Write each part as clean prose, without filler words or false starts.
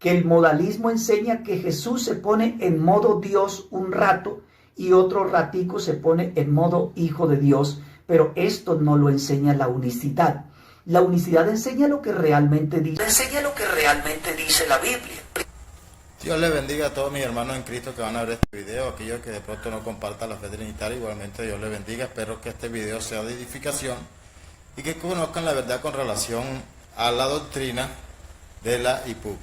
que el modalismo enseña que Jesús se pone en modo Dios un rato y otro ratico se pone en modo Hijo de Dios, pero esto no lo enseña la unicidad. La unicidad enseña lo que realmente dice. Enseña lo que realmente dice la Biblia. Dios les bendiga a todos mis hermanos en Cristo que van a ver este video, aquellos que de pronto no compartan la fe trinitaria, igualmente Dios les bendiga. Espero que este video sea de edificación y que conozcan la verdad con relación a la doctrina de la IPUC.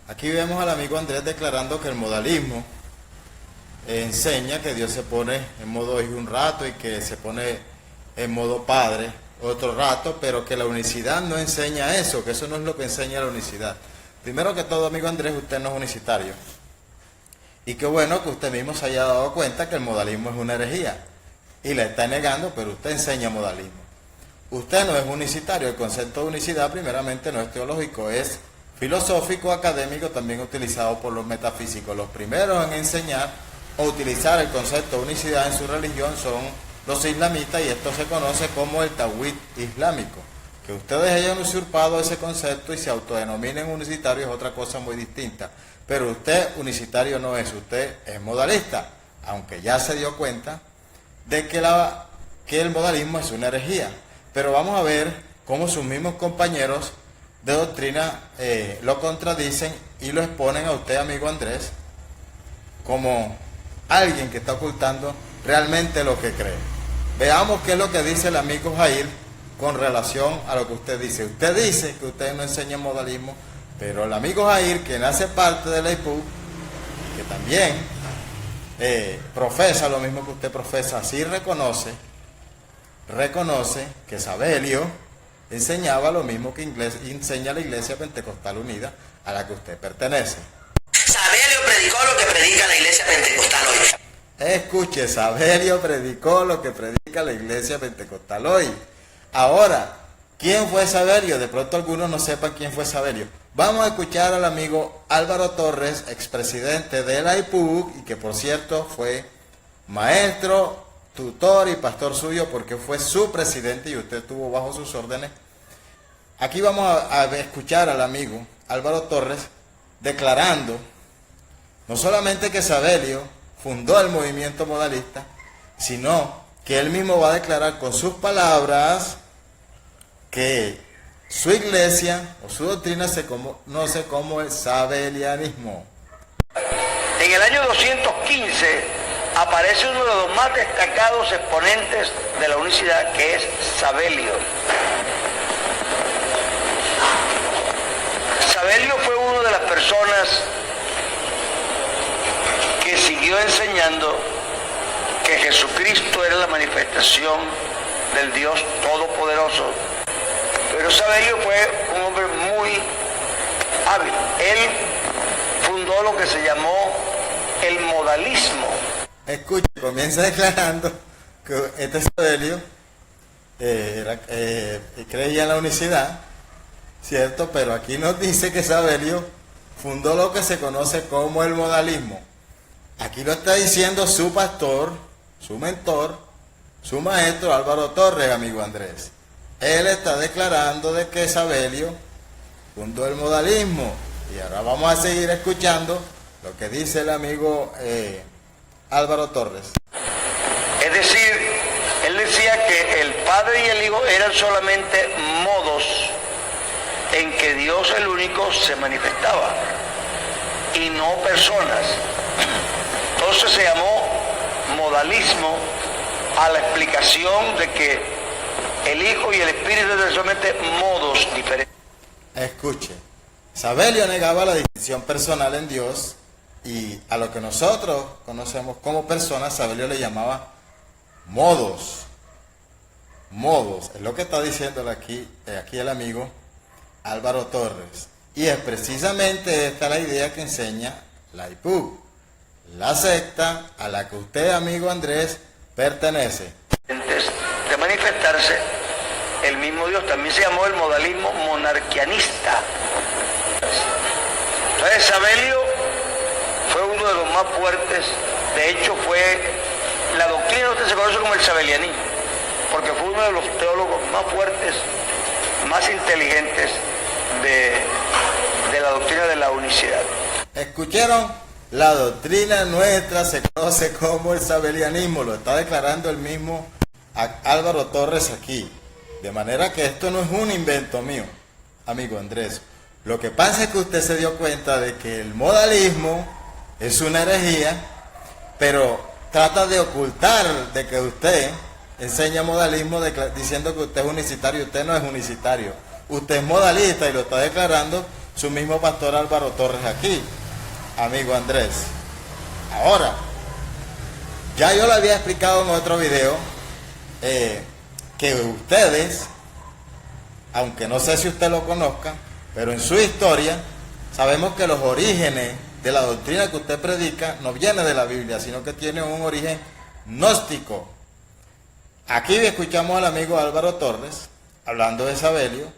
Aquí vemos al amigo Andrés declarando que el modalismo enseña que Dios se pone en modo hijo un rato y que se pone en modo padre otro rato, pero que la unicidad no enseña eso, que eso no es lo que enseña la unicidad. Primero que todo, amigo Andrés, usted no es unicitario. Y qué bueno que usted mismo se haya dado cuenta que el modalismo es una herejía. Y la está negando, pero usted enseña modalismo. Usted no es unicitario. El concepto de unicidad, primeramente, no es teológico, es filosófico, académico, también utilizado por los metafísicos. Los primeros en enseñar o utilizar el concepto de unicidad en su religión son los islamitas, y esto se conoce como el tawhid islámico. Que ustedes hayan usurpado ese concepto y se autodenominen unicitarios es otra cosa muy distinta. Pero usted unicitario no es, usted es modalista, aunque ya se dio cuenta de que el modalismo es una herejía. Pero vamos a ver cómo sus mismos compañeros de doctrina lo contradicen y lo exponen a usted, amigo Andrés, como alguien que está ocultando realmente lo que cree. Veamos qué es lo que dice el amigo Jair con relación a lo que usted dice. Usted dice que usted no enseña modalismo, pero el amigo Jair, quien hace parte de la IPUC, que también profesa lo mismo que usted profesa, sí reconoce que Sabelio enseñaba lo mismo que enseña la Iglesia Pentecostal Unida, a la que usted pertenece. Sabelio predicó lo que predica la Iglesia Pentecostal hoy. Escuche, Sabelio predicó lo que predica la Iglesia Pentecostal hoy. Ahora, ¿quién fue Sabelio? De pronto algunos no sepan quién fue Sabelio. Vamos a escuchar al amigo Álvaro Torres, expresidente de la IPUC, y que por cierto fue maestro, tutor y pastor suyo, porque fue su presidente y usted estuvo bajo sus órdenes. Aquí vamos a escuchar al amigo Álvaro Torres declarando no solamente que Sabelio fundó el movimiento modalista, sino que él mismo va a declarar con sus palabras que su iglesia o su doctrina se conoce como el sabelianismo. En el año 215 aparece uno de los más destacados exponentes de la unicidad, que es Sabelio. Sabelio fue una de las personas que siguió enseñando que Jesucristo era la manifestación del Dios Todopoderoso. Pero Sabelio fue un hombre muy hábil. Él fundó lo que se llamó el modalismo. Escuche, comienza declarando que este Sabelio creía en la unicidad, ¿cierto? Pero aquí nos dice que Sabelio fundó lo que se conoce como el modalismo. Aquí lo está diciendo su pastor, su mentor, su maestro Álvaro Torres, amigo Andrés. Él está declarando de que Sabelio fundó el modalismo. Y ahora vamos a seguir escuchando lo que dice el amigo Álvaro Torres. Es decir, él decía que el Padre y el Hijo eran solamente modos en que Dios el único se manifestaba y no personas. Entonces se llamó modalismo a la explicación de que el Hijo y el Espíritu eran solamente modos diferentes. Escuche, Sabelio negaba la distinción personal en Dios, y a lo que nosotros conocemos como personas, Sabelio le llamaba modos. Modos, es lo que está diciendo aquí el amigo Álvaro Torres. Y es precisamente esta la idea que enseña la IPUC, la secta a la que usted, amigo Andrés, pertenece. De manifestarse el mismo Dios, también se llamó el modalismo monarquianista. Entonces Sabelio fue uno de los más fuertes, de hecho la doctrina de usted se conoce como el sabelianismo, porque fue uno de los teólogos más fuertes, más inteligentes de la doctrina de la unicidad. ¿Escucharon? La doctrina nuestra se conoce como el sabelianismo, lo está declarando el mismo Álvaro Torres aquí. De manera que esto no es un invento mío, amigo Andrés. Lo que pasa es que usted se dio cuenta de que el modalismo es una herejía, pero trata de ocultar de que usted enseña modalismo diciendo que usted es unicitario. Usted no es unicitario, usted es modalista y lo está declarando su mismo pastor Álvaro Torres aquí, amigo Andrés. Ahora, ya yo le había explicado en otro video que ustedes, aunque no sé si usted lo conozca, pero en su historia sabemos que los orígenes de la doctrina que usted predica no viene de la Biblia, sino que tiene un origen gnóstico. Aquí escuchamos al amigo Álvaro Torres hablando de Sabelio,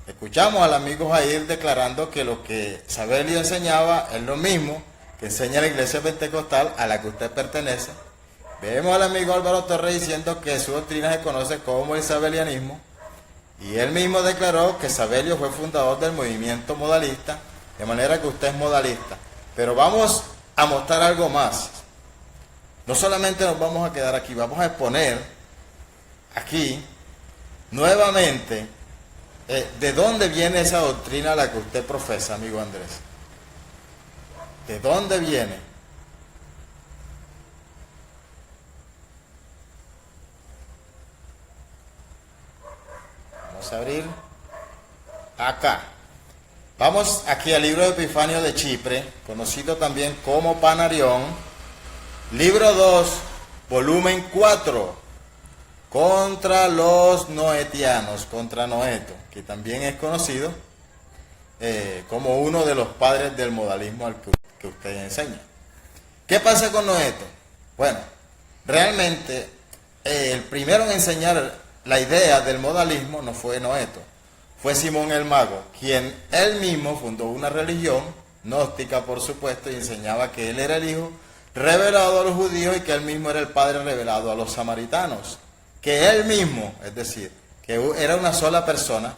escuchamos al amigo Jair declarando que lo que Sabelio enseñaba es lo mismo que enseña la iglesia pentecostal a la que usted pertenece. Vemos al amigo Álvaro Torres diciendo que su doctrina se conoce como el sabelianismo, y él mismo declaró que Sabelio fue fundador del movimiento modalista, de manera que usted es modalista. Pero vamos a mostrar algo más. No solamente nos vamos a quedar aquí, vamos a exponer aquí nuevamente de dónde viene esa doctrina a la que usted profesa, amigo Andrés. ¿De dónde viene? Vamos a abrir acá. Vamos aquí al libro de Epifanio de Chipre, conocido también como Panarión, libro 2, volumen 4, contra los noetianos, contra Noeto, que también es conocido como uno de los padres del modalismo al que usted enseña. ¿Qué pasa con Noeto? Bueno, realmente el primero en enseñar la idea del modalismo no fue Noeto, fue Simón el Mago, quien él mismo fundó una religión gnóstica, por supuesto, y enseñaba que él era el hijo revelado a los judíos y que él mismo era el padre revelado a los samaritanos. Que él mismo, es decir, que era una sola persona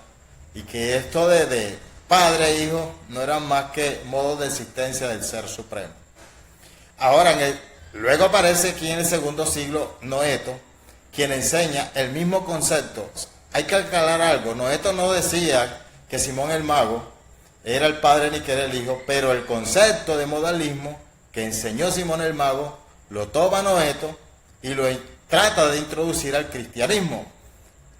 y que esto de padre e hijo no eran más que modos de existencia del Ser Supremo. Ahora, luego aparece aquí en el segundo siglo Noeto, quien enseña el mismo concepto. Hay que aclarar algo, Noeto no decía que Simón el Mago era el padre ni que era el hijo, pero el concepto de modalismo que enseñó Simón el Mago lo toma Noeto y lo trata de introducir al cristianismo.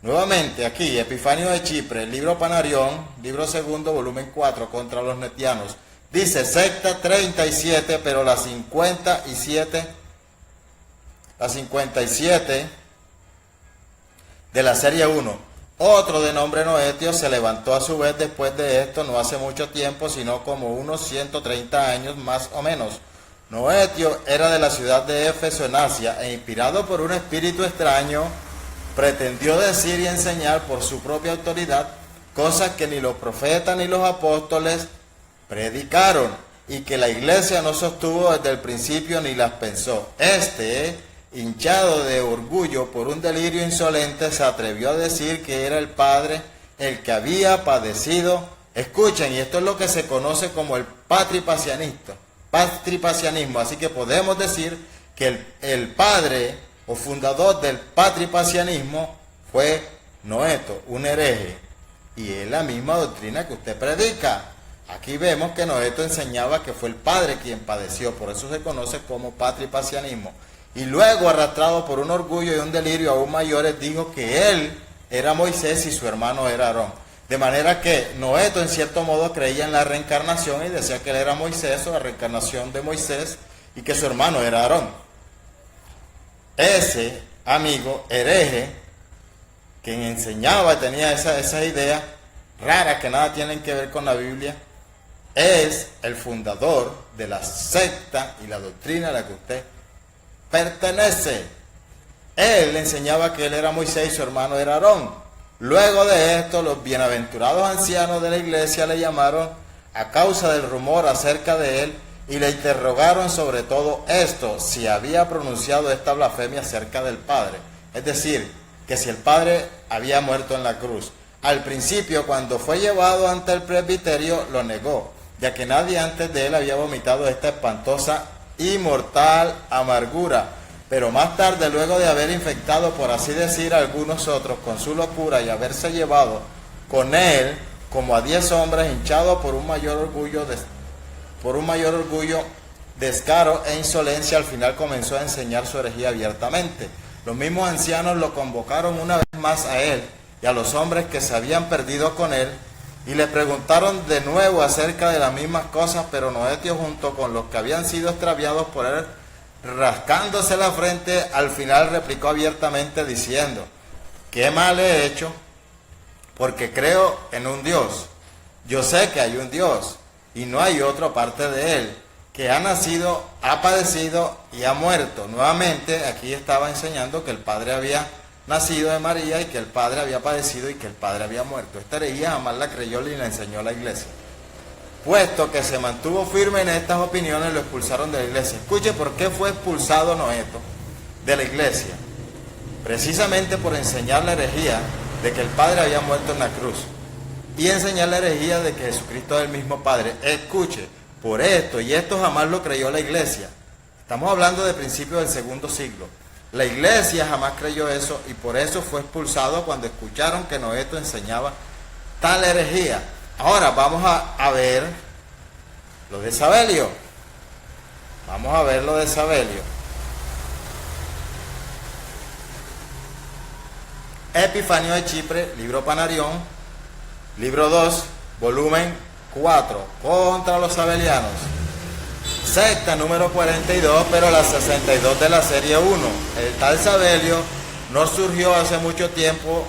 Nuevamente aquí, Epifanio de Chipre, libro Panarión, libro segundo, volumen 4, contra los netianos. Dice secta 37, pero la 57 de la serie 1. Otro de nombre Noetio se levantó a su vez después de esto, no hace mucho tiempo, sino como unos 130 años más o menos. Noetio era de la ciudad de Éfeso en Asia e inspirado por un espíritu extraño, pretendió decir y enseñar por su propia autoridad cosas que ni los profetas ni los apóstoles predicaron y que la iglesia no sostuvo desde el principio ni las pensó. Hinchado de orgullo por un delirio insolente, se atrevió a decir que era el Padre el que había padecido. Escuchen, y esto es lo que se conoce como el patripacianismo. Así que podemos decir que el padre o fundador del patripacianismo fue Noeto, un hereje. Y es la misma doctrina que usted predica. Aquí vemos que Noeto enseñaba que fue el padre quien padeció, por eso se conoce como patripacianismo. Y luego, arrastrado por un orgullo y un delirio aún mayores, dijo que él era Moisés y su hermano era Aarón. De manera que Noeto, en cierto modo, creía en la reencarnación y decía que él era Moisés o la reencarnación de Moisés y que su hermano era Aarón. Ese amigo hereje, quien enseñaba y tenía esas ideas raras que nada tienen que ver con la Biblia, es el fundador de la secta y la doctrina a la que usted pertenece. Él enseñaba que él era Moisés y su hermano era Aarón. Luego de esto, los bienaventurados ancianos de la iglesia le llamaron a causa del rumor acerca de él y le interrogaron sobre todo esto, si había pronunciado esta blasfemia acerca del Padre. Es decir, que si el Padre había muerto en la cruz. Al principio, cuando fue llevado ante el presbiterio, lo negó, ya que nadie antes de él había vomitado esta espantosa y mortal amargura. Pero más tarde, luego de haber infectado, por así decir, a algunos otros con su locura y haberse llevado con él como a 10 hombres hinchados por un mayor orgullo, descaro e insolencia, al final comenzó a enseñar su herejía abiertamente. Los mismos ancianos lo convocaron una vez más a él y a los hombres que se habían perdido con él, y le preguntaron de nuevo acerca de las mismas cosas, pero Noetio, junto con los que habían sido extraviados por él, rascándose la frente, al final replicó abiertamente diciendo: ¿qué mal he hecho? Porque creo en un Dios. Yo sé que hay un Dios y no hay otro aparte de él, que ha nacido, ha padecido y ha muerto. Nuevamente aquí estaba enseñando que el Padre había nacido de María y que el Padre había padecido y que el Padre había muerto. Esta herejía jamás la creyó ni la enseñó la iglesia. Puesto que se mantuvo firme en estas opiniones, lo expulsaron de la iglesia. Escuche por qué fue expulsado Noeto de la iglesia. Precisamente por enseñar la herejía de que el Padre había muerto en la cruz y enseñar la herejía de que Jesucristo es el mismo Padre. Escuche, por esto, y esto jamás lo creyó la iglesia. Estamos hablando de principios del segundo siglo. La iglesia jamás creyó eso y por eso fue expulsado cuando escucharon que Noeto enseñaba tal herejía. Ahora vamos a ver lo de Sabelio. Vamos a ver lo de Sabelio. Epifanio de Chipre, libro Panarión, libro 2, volumen 4, contra los sabelianos. Secta número 42, pero la 62 de la serie 1. El tal Sabelio no surgió hace mucho tiempo,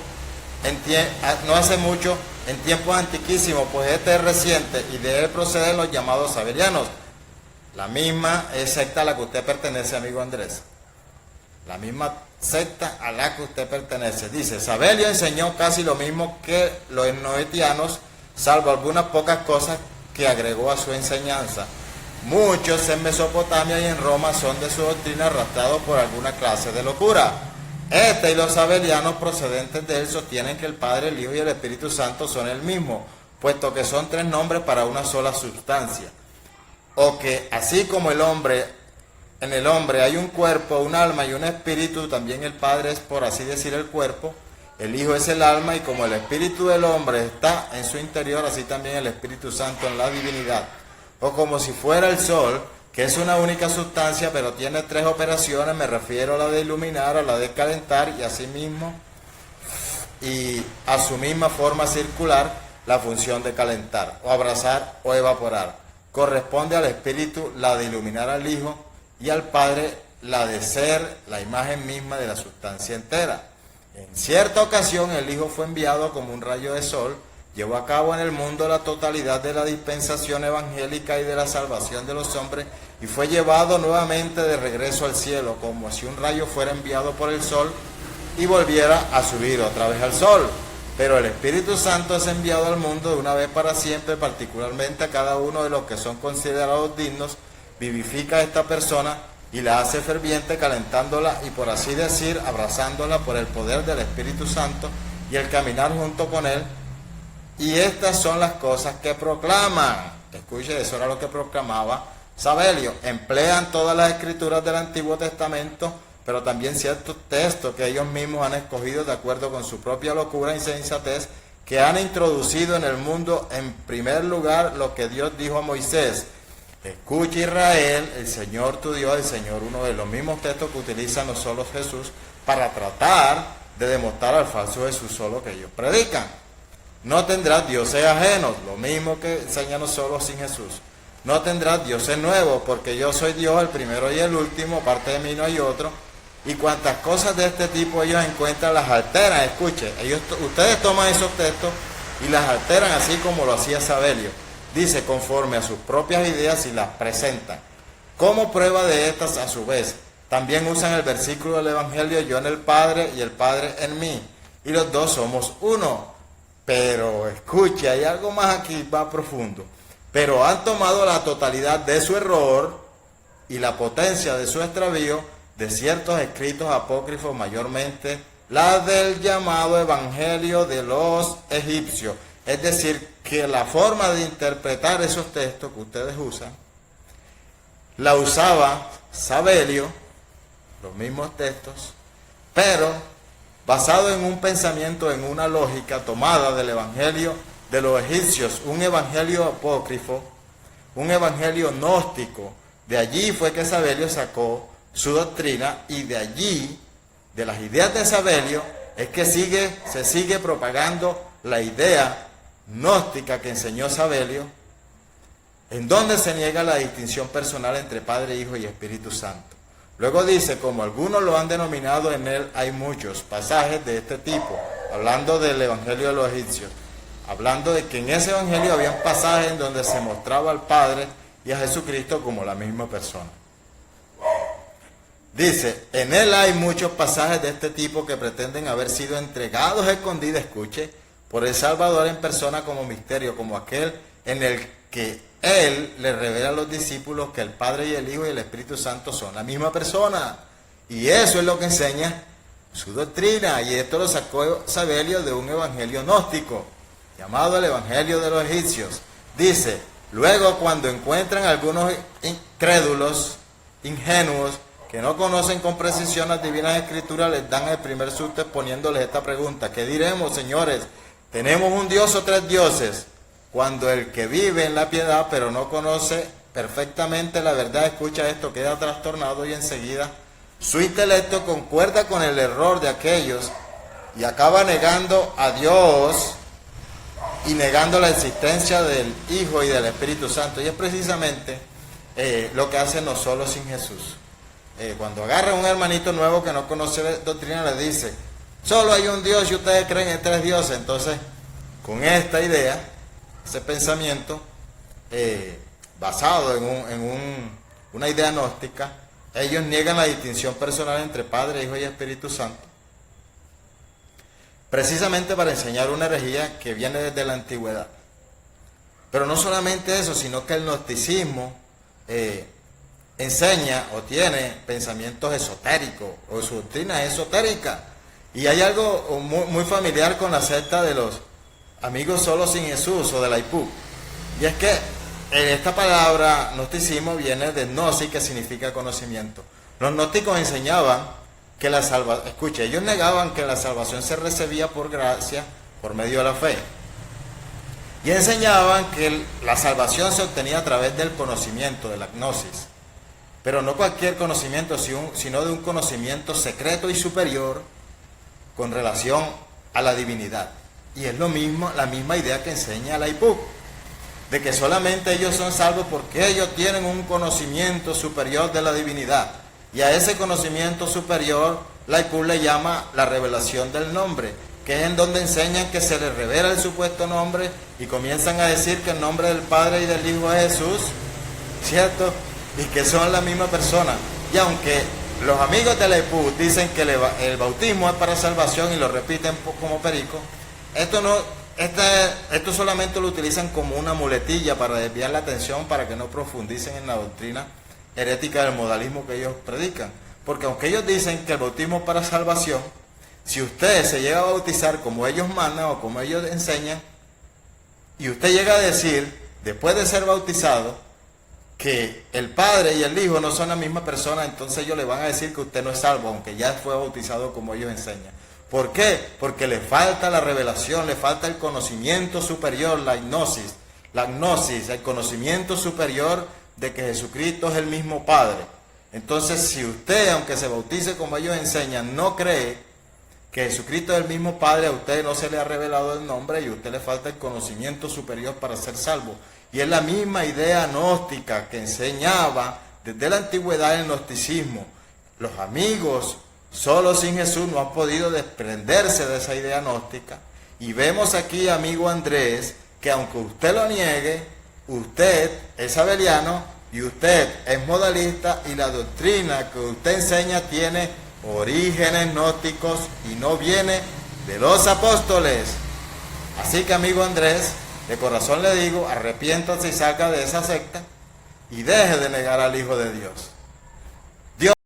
no hace mucho, en tiempos antiquísimos, pues este es reciente y de él proceden los llamados sabelianos. La misma secta a la que usted pertenece, amigo Andrés. La misma secta a la que usted pertenece. Dice: Sabelio enseñó casi lo mismo que los noetianos, salvo algunas pocas cosas que agregó a su enseñanza. Muchos en Mesopotamia y en Roma son de su doctrina arrastrados por alguna clase de locura. Este y los sabelianos procedentes de él sostienen que el Padre, el Hijo y el Espíritu Santo son el mismo, puesto que son 3 nombres para una sola sustancia. O que así como en el hombre hay un cuerpo, un alma y un espíritu, también el Padre es, por así decir, el cuerpo, el Hijo es el alma, y como el espíritu del hombre está en su interior, así también el Espíritu Santo en la divinidad. O como si fuera el sol, que es una única sustancia, pero tiene 3 operaciones, me refiero a la de iluminar, a la de calentar, y asimismo, y a su misma forma circular, la función de calentar, o abrazar, o evaporar. Corresponde al Espíritu la de iluminar al Hijo, y al Padre la de ser la imagen misma de la sustancia entera. En cierta ocasión el Hijo fue enviado como un rayo de sol, llevó a cabo en el mundo la totalidad de la dispensación evangélica y de la salvación de los hombres, y fue llevado nuevamente de regreso al cielo, como si un rayo fuera enviado por el sol y volviera a subir otra vez al sol. Pero el Espíritu Santo es enviado al mundo de una vez para siempre, particularmente a cada uno de los que son considerados dignos, vivifica a esta persona y la hace ferviente, calentándola y, por así decir, abrazándola por el poder del Espíritu Santo y el caminar junto con él. Y estas son las cosas que proclaman. Escuche, eso era lo que proclamaba Sabelio. Emplean todas las escrituras del Antiguo Testamento, pero también ciertos textos que ellos mismos han escogido de acuerdo con su propia locura e insensatez, que han introducido en el mundo en primer lugar lo que Dios dijo a Moisés: escucha, Israel, el Señor tu Dios, el Señor uno, de los mismos textos que utilizan los solos Jesús para tratar de demostrar al falso Jesús solo que ellos predican. No tendrás dioses ajenos, lo mismo que enseñan los solos sin Jesús. No tendrás dioses nuevos, porque yo soy Dios, el primero y el último, aparte de mí no hay otro. Y cuantas cosas de este tipo ellos encuentran, las alteran. Escuche, ustedes toman esos textos y las alteran así como lo hacía Sabelio. Dice, conforme a sus propias ideas, y las presentan. Como prueba de estas, a su vez, también usan el versículo del Evangelio: yo en el Padre y el Padre en mí, y los dos somos uno. Pero escuche, hay algo más aquí, más profundo. Pero han tomado la totalidad de su error y la potencia de su extravío de ciertos escritos apócrifos, mayormente la del llamado evangelio de los egipcios. Es decir, que la forma de interpretar esos textos que ustedes usan, la usaba Sabelio, los mismos textos, pero basado en un pensamiento, en una lógica tomada del evangelio de los egipcios, un evangelio apócrifo, un evangelio gnóstico. De allí fue que Sabelio sacó su doctrina, y de allí, de las ideas de Sabelio, es que se sigue propagando la idea gnóstica que enseñó Sabelio, en donde se niega la distinción personal entre Padre, Hijo y Espíritu Santo. Luego dice, como algunos lo han denominado, en él hay muchos pasajes de este tipo, hablando del evangelio de los egipcios, hablando de que en ese evangelio había pasajes en donde se mostraba al Padre y a Jesucristo como la misma persona. Dice, en él hay muchos pasajes de este tipo que pretenden haber sido entregados a escondidas, escuche, por el Salvador en persona como misterio, como aquel en el que él le revela a los discípulos que el Padre y el Hijo y el Espíritu Santo son la misma persona. Y eso es lo que enseña su doctrina, y esto lo sacó Sabelio de un evangelio gnóstico, llamado el evangelio de los egipcios. Dice, luego cuando encuentran algunos incrédulos, ingenuos, que no conocen con precisión las divinas escrituras, les dan el primer susto exponiéndoles esta pregunta: ¿qué diremos, señores? ¿Tenemos un Dios o tres dioses? Cuando el que vive en la piedad pero no conoce perfectamente la verdad, escucha esto, queda trastornado, y enseguida su intelecto concuerda con el error de aquellos y acaba negando a Dios y negando la existencia del Hijo y del Espíritu Santo. Y es precisamente lo que hacen los solos sin Jesús. Cuando agarra a un hermanito nuevo que no conoce doctrina, le dice, solo hay un Dios y ustedes creen en tres dioses. Entonces, con esta idea, ese pensamiento basado en una idea gnóstica, ellos niegan la distinción personal entre Padre, Hijo y Espíritu Santo, precisamente para enseñar una herejía que viene desde la antigüedad. Pero no solamente eso, sino que el gnosticismo enseña o tiene pensamientos esotéricos, o su doctrina es esotérica. Y hay algo muy familiar con la secta de los amigos solos sin Jesús, o de la IPU. Y es que esta palabra gnosticismo viene de gnosis, que significa conocimiento. Los gnósticos enseñaban que la salvación, escuche, ellos negaban que la salvación se recibía por gracia, por medio de la fe. Y enseñaban que la salvación se obtenía a través del conocimiento, de la gnosis. Pero no cualquier conocimiento, sino de un conocimiento secreto y superior con relación a la divinidad. Y es lo mismo, la misma idea que enseña la IPUC, de que solamente ellos son salvos porque ellos tienen un conocimiento superior de la divinidad. Y a ese conocimiento superior, la IPUC le llama la revelación del nombre, que es en donde enseñan que se les revela el supuesto nombre y comienzan a decir que el nombre del Padre y del Hijo es Jesús, ¿cierto? Y que son la misma persona. Y aunque los amigos de la IPUC dicen que el bautismo es para salvación y lo repiten como perico, esto solamente lo utilizan como una muletilla para desviar la atención, para que no profundicen en la doctrina herética del modalismo que ellos predican. Porque aunque ellos dicen que el bautismo es para salvación, si usted se llega a bautizar como ellos mandan o como ellos enseñan, y usted llega a decir, después de ser bautizado, que el Padre y el Hijo no son la misma persona, entonces ellos le van a decir que usted no es salvo, aunque ya fue bautizado como ellos enseñan. ¿Por qué? Porque le falta la revelación, le falta el conocimiento superior, la gnosis, el conocimiento superior de que Jesucristo es el mismo Padre. Entonces, si usted, aunque se bautice como ellos enseñan, no cree que Jesucristo es el mismo Padre, a usted no se le ha revelado el nombre y a usted le falta el conocimiento superior para ser salvo. Y es la misma idea gnóstica que enseñaba desde la antigüedad el gnosticismo. Los amigos solos sin Jesús no han podido desprenderse de esa idea gnóstica. Y vemos aquí, amigo Andrés, que aunque usted lo niegue, usted es sabeliano y usted es modalista, y la doctrina que usted enseña tiene orígenes gnósticos y no viene de los apóstoles. Así que, amigo Andrés, de corazón le digo, arrepiéntase y salga de esa secta y deje de negar al Hijo de Dios.